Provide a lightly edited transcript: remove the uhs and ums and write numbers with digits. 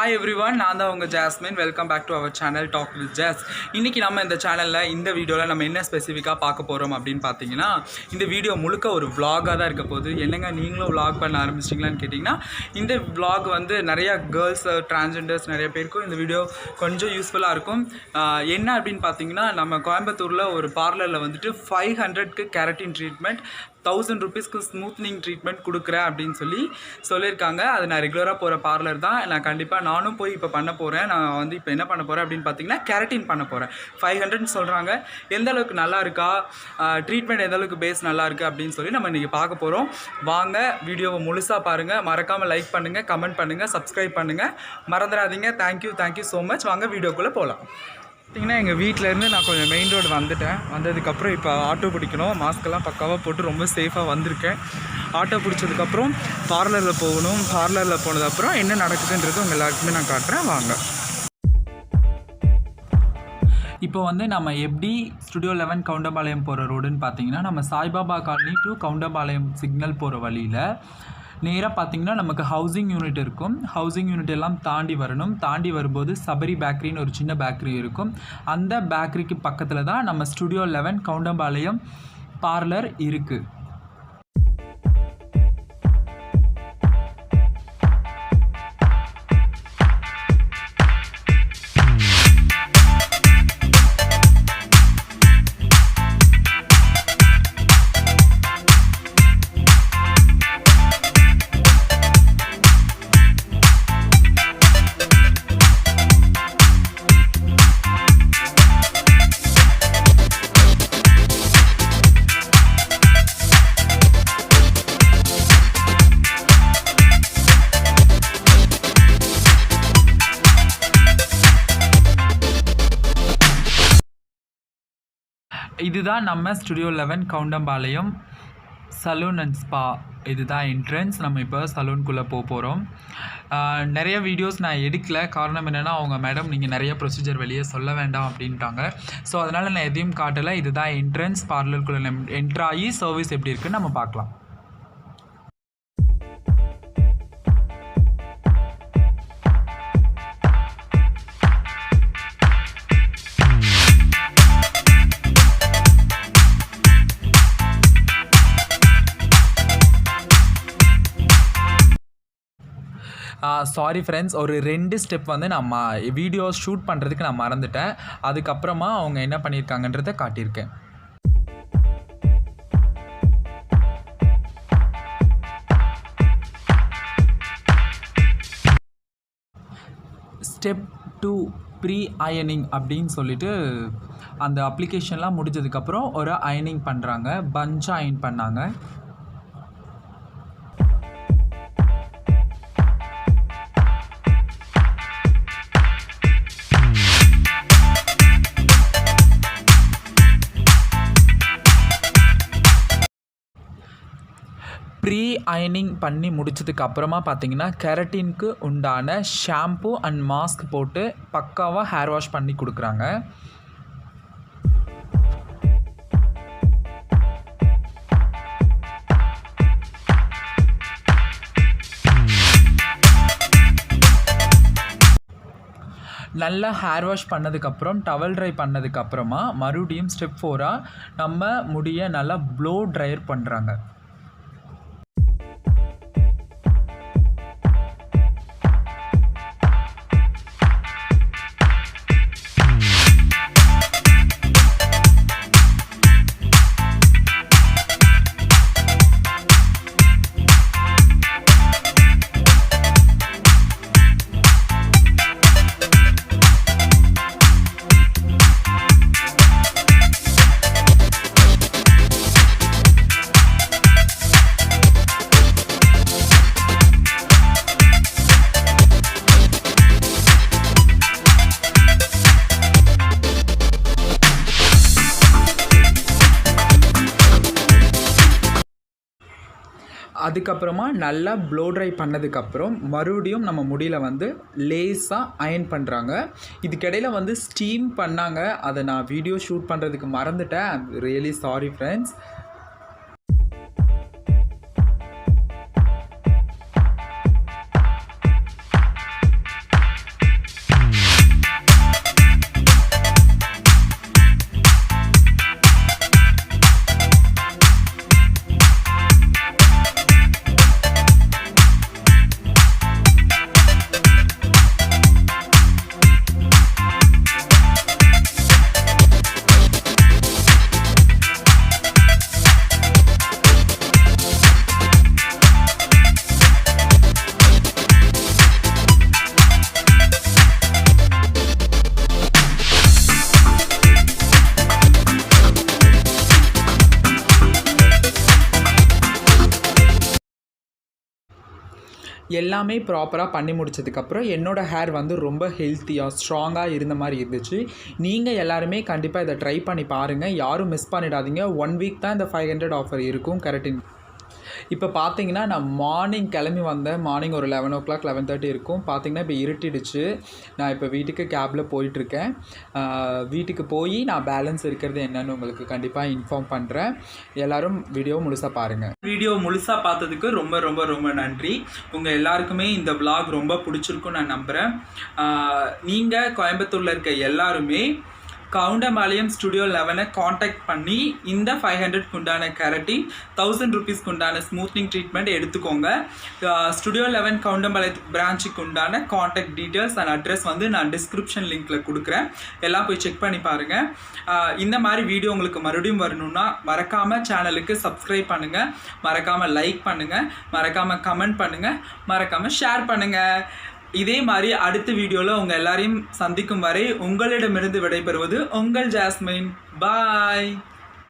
Hi everyone, நான் தான் உங்கள் Jasmine. Welcome back to our channel talk with Jas. இன்றைக்கி நம்ம இந்த சேனலில் இந்த வீடியோவில் நம்ம என்ன ஸ்பெசிஃபிக்காக பார்க்க போகிறோம் அப்படின்னு பார்த்தீங்கன்னா, இந்த வீடியோ முழுக்க ஒரு விலாகாக தான் இருக்க போகுது. என்னங்க நீங்களும் விலாக் பண்ண ஆரம்பிச்சிட்டிங்களான்னு கேட்டிங்கன்னா, இந்த விலாக் வந்து நிறையா கேர்ள்ஸ், டிரான்ஸ்ஜெண்டர்ஸ் நிறைய பேருக்கும் இந்த வீடியோ கொஞ்சம் யூஸ்ஃபுல்லாக இருக்கும். என்ன அப்படின்னு பார்த்தீங்கன்னா, நம்ம கோயம்புத்தூரில் ஒரு பார்லரில் வந்துட்டு 500க்கு கெரட்டின் ட்ரீட்மெண்ட், 1000 rupeesக்கு ஸ்மூத்னிங் ட்ரீட்மெண்ட் கொடுக்குறேன் அப்படின்னு சொல்லியிருக்காங்க. அது நான் ரெகுலராக போகிற பார்லர் தான். நான் கண்டிப்பாக நானும் போய் இப்போ பண்ண போகிறேன். நான் வந்து இப்போ என்ன பண்ண போகிறேன் அப்படின்னு பார்த்தீங்கன்னா, கெரட்டின் பண்ண போகிறேன். 500ன்னு சொல்கிறாங்க. எந்த அளவுக்கு நல்லா இருக்கா, ட்ரீட்மெண்ட் எந்த அளவுக்கு பேஸ் நல்லா இருக்குது அப்படின்னு சொல்லி நம்ம இன்றைக்கி பார்க்க போகிறோம். வாங்க வீடியோவை முழுசாக பாருங்கள். மறக்காமல் லைக் பண்ணுங்கள், கமெண்ட் பண்ணுங்கள், சப்ஸ்கிரைப் பண்ணுங்கள், மறந்துடாதீங்க. Thank you so much. வாங்க வீடியோக்குள்ளே போகலாம். பார்த்திங்கன்னா எங்கள் வீட்டிலேருந்து நான் கொஞ்சம் மெயின் ரோடு வந்ததுக்கப்புறம் இப்போ ஆட்டோ பிடிக்கணும். மாஸ்க்கெல்லாம் பக்காவாக போட்டு ரொம்ப சேஃபாக வந்திருக்கேன். ஆட்டோ பிடிச்சதுக்கப்புறம் பார்லரில் போகணும். பார்லரில் போனதுக்கப்புறம் என்ன நடக்குதுன்றது உங்கள் எல்லாருக்குமே நான் காட்டுறேன். வாங்க. இப்போ வந்து நம்ம எப்படி ஸ்டுடியோ 11 கவுண்டம்பாளையம் போகிற ரோடுன்னு பார்த்தீங்கன்னா, நம்ம Saibaba colony to Goundampalayam signal போகிற வழியில் நேராக பார்த்திங்கன்னா நமக்கு ஹவுசிங் யூனிட் இருக்கும். ஹவுசிங் யூனிட் எல்லாம் தாண்டி வரணும். தாண்டி வரும்போது சபரி பேக்கரின்னு ஒரு சின்ன பேக்கரி இருக்கும். அந்த பேக்கரிக்கு பக்கத்தில் தான் நம்ம ஸ்டுடியோ 11 கவுண்டம்பாளையம் பார்லர் இருக்குது. இதுதான் நம்ம studio 11 Goundampalayam salon and spa. இதுதான் என்ட்ரன்ஸ். நம்ம இப்போ சலூனுக்குள்ளே போகிறோம். நிறைய வீடியோஸ் நான் எடுக்கல. காரணம் என்னென்னா, அவங்க மேடம் நீங்கள் நிறைய ப்ரொசீஜர் வெளியே சொல்ல வேண்டாம் அப்படின்ட்டாங்க. ஸோ அதனால் நான் எதையும் காட்டலை. இதுதான் என்ட்ரன்ஸ். பார்லருக்குள்ளே என்ட்ராகி சர்வீஸ் எப்படி இருக்குன்னு நம்ம பார்க்கலாம். சாரி ஃப்ரெண்ட்ஸ், ஒரு 2 ஸ்டெப் வந்து நம்ம வீடியோ ஷூட் பண்ணுறதுக்கு நான் மறந்துட்டேன். அதுக்கப்புறமா அவங்க என்ன பண்ணியிருக்காங்கன்றதை காட்டியிருக்கேன். ஸ்டெப் 2 ப்ரீ அயனிங் அப்படின்னு சொல்லிட்டு அந்த அப்ளிகேஷன்லாம் முடிஞ்சதுக்கப்புறம் ஒரு அயனிங் பண்ணுறாங்க. பஞ்சாக அயன் பண்ணாங்க. ப்ரீ அயனிங் பண்ணி முடிச்சதுக்கு அப்புறமா பார்த்தீங்கன்னா, கெரட்டினுக்கு உண்டான ஷாம்பு அண்ட் மாஸ்க் போட்டு பக்காவாக ஹேர் வாஷ் பண்ணி கொடுக்குறாங்க. நல்லா ஹேர் வாஷ் பண்ணதுக்கப்புறம் டவல் ட்ரை பண்ணதுக்கப்புறமா மறுபடியும் ஸ்டெப் 4ஆக நம்ம முடியை நல்லா ப்ளோ ட்ரையர் பண்ணுறாங்க. அதுக்கப்புறமா நல்லா ப்ளோ ட்ரை பண்ணதுக்கப்புறம் மறுபடியும் நம்ம முடியில் வந்து லேஸாக அயன் பண்ணுறாங்க. இதுக்கிடையில் வந்து ஸ்டீம் பண்ணாங்க. அதை நான் வீடியோ ஷூட் பண்ணுறதுக்கு மறந்துட்டேன். Really sorry friends. எல்லாமே ப்ராப்பராக பண்ணி முடிச்சதுக்கப்புறம் என்னோடய ஹேர் வந்து ரொம்ப ஹெல்த்தியாக ஸ்ட்ராங்காக இருந்த மாதிரி இருந்துச்சு. நீங்கள் எல்லாருமே கண்டிப்பாக இதை ட்ரை பண்ணி பாருங்கள், யாரும் மிஸ் பண்ணிடாதீங்க. 1 வீக் தான் இந்த 500 ஆஃபர் இருக்கும் கெரட்டின். இப்போ பார்த்தீங்கன்னா நான் மார்னிங் கிளம்பி வந்தேன். மார்னிங் ஒரு 11 o'clock 11:30 இருக்கும். பார்த்தீங்கன்னா இப்போ இருட்டிடுச்சு. நான் இப்போ வீட்டுக்கு கேபில் போயிட்டுருக்கேன். வீட்டுக்கு போய் நான் பேலன்ஸ் இருக்கிறது என்னன்னு உங்களுக்கு கண்டிப்பாக இன்ஃபார்ம் பண்ணுறேன். எல்லோரும் வீடியோ முழுசாக பாருங்கள். வீடியோ முழுசாக பார்த்ததுக்கு ரொம்ப ரொம்ப ரொம்ப நன்றி. உங்கள் எல்லாருக்குமே இந்த vlog ரொம்ப பிடிச்சிருக்குன்னு நான் நம்புகிறேன். நீங்கள் கோயம்புத்தூரில் இருக்க எல்லாருமே கவுண்டம்பாளையம் ஸ்டுடியோ 11 காண்டாக்ட் பண்ணி இந்த 500 உண்டான கெரட்டின் 1000 ரூபீஸ்க்கு உண்டான ஸ்மூத்னிங் ட்ரீட்மெண்ட் எடுத்துக்கோங்க. ஸ்டுடியோ 11 கவுண்டம்பாளையத்துக்கு பிரான்ச்சுக்கு உண்டான காண்டாக்ட் டீட்டெயில்ஸ் அண்ட் அட்ரஸ் வந்து நான் டிஸ்கிரிப்ஷன் லிங்க்கில் கொடுக்குறேன். எல்லாம் போய் செக் பண்ணி பாருங்கள். இந்த மாதிரி வீடியோ உங்களுக்கு மறுபடியும் வரணும்னா மறக்காமல் சேனலுக்கு சப்ஸ்கிரைப் பண்ணுங்கள், மறக்காமல் லைக் பண்ணுங்கள், மறக்காமல் கமெண்ட் பண்ணுங்கள், மறக்காமல் ஷேர் பண்ணுங்கள். இதே மாதிரி அடுத்த வீடியோவில் உங்கள் எல்லாரையும் சந்திக்கும் வரை உங்களிடமிருந்து விடைபெறுவது உங்கள் ஜாஸ்மின். பாய்.